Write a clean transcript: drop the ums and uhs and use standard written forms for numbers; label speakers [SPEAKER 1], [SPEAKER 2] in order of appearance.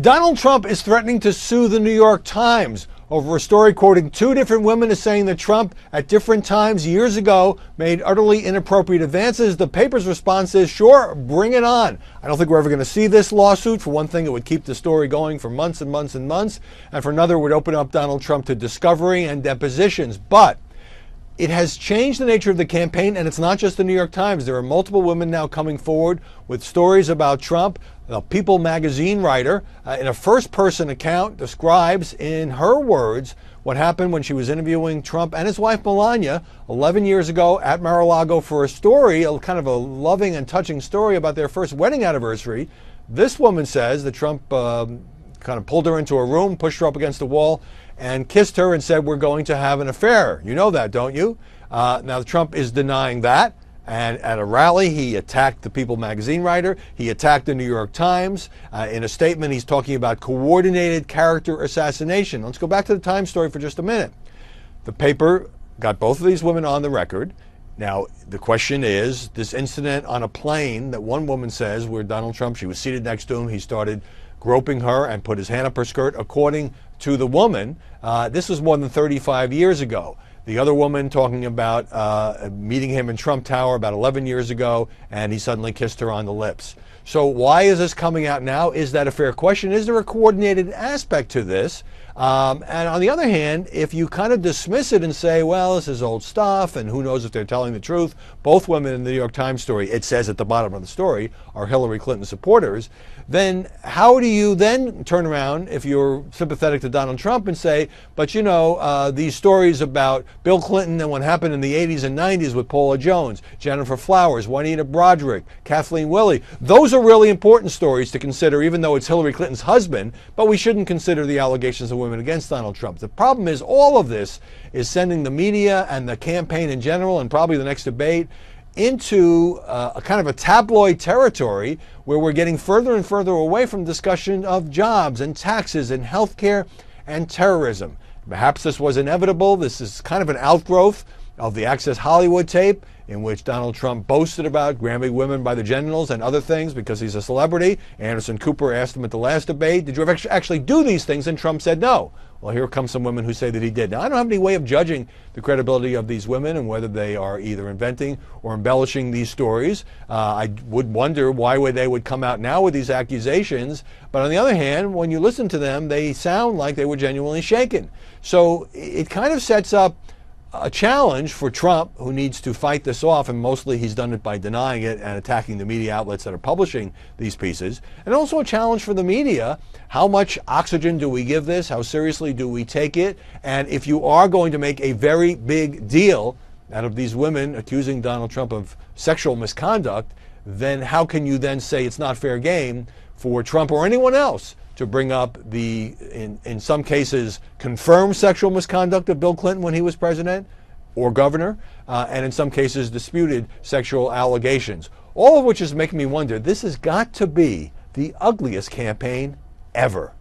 [SPEAKER 1] Donald Trump is threatening to sue the New York Times over a story quoting two different women as saying that Trump, at different times years ago, made utterly inappropriate advances. The paper's response is, sure, bring it on. I don't think we're ever going to see this lawsuit. For one thing, it would keep the story going for months and months and months. And for another, it would open up Donald Trump to discovery and depositions. But it has changed the nature of the campaign, and it's not just the New York Times. There are multiple women now coming forward with stories about Trump. The People magazine writer, in a first-person account, describes in her words what happened when she was interviewing Trump and his wife Melania 11 years ago at Mar-a-Lago for a story, a kind of a loving and touching story about their first wedding anniversary. This woman says that Trump kind of pulled her into a room, pushed her up against the wall, and kissed her and said, "We're going to have an affair." You know that, don't you? Now, Trump is denying that. And at a rally, he attacked the People magazine writer. He attacked the New York Times. In a statement, he's talking about coordinated character assassination. Let's go back to the Times story for just a minute. The paper got both of these women on the record. Now, the question is, this incident on a plane that one woman says where Donald Trump, she was seated next to him, he started groping her and put his hand up her skirt. According to the woman, this was more than 35 years ago. The other woman talking about meeting him in Trump Tower about 11 years ago, and he suddenly kissed her on the lips. So why is this coming out now? Is that a fair question? Is there a coordinated aspect to this? And on the other hand, if you kind of dismiss it and say, well, this is old stuff, and who knows if they're telling the truth, both women in the New York Times story, it says at the bottom of the story, are Hillary Clinton supporters, then how do you then turn around, if you're sympathetic to Donald Trump, and say, but you know, these stories about Bill Clinton and what happened in the 80s and 90s with Paula Jones, Jennifer Flowers, Juanita Broderick, Kathleen Willey, those are really important stories to consider, even though it's Hillary Clinton's husband, but we shouldn't consider the allegations of women against Donald Trump. The problem is all of this is sending the media and the campaign in general, and probably the next debate, into a kind of a tabloid territory where we're getting further and further away from discussion of jobs and taxes and healthcare and terrorism. Perhaps this was inevitable. This is kind of an outgrowth of the Access Hollywood tape, in which Donald Trump boasted about grabbing women by the genitals and other things because he's a celebrity. Anderson Cooper asked him at the last debate, did you ever actually do these things? And Trump said no. Well, here come some women who say that he did. Now, I don't have any way of judging the credibility of these women and whether they are either inventing or embellishing these stories. I would wonder why they would come out now with these accusations. But on the other hand, when you listen to them, they sound like they were genuinely shaken. So it kind of sets up a challenge for Trump, who needs to fight this off, and mostly he's done it by denying it and attacking the media outlets that are publishing these pieces, and also a challenge for the media. How much oxygen do we give this? How seriously do we take it? And if you are going to make a very big deal out of these women accusing Donald Trump of sexual misconduct, then how can you then say it's not fair game for Trump or anyone else to bring up the, in some cases, confirmed sexual misconduct of Bill Clinton when he was president or governor, and in some cases disputed sexual allegations? All of which is making me wonder, this has got to be the ugliest campaign ever.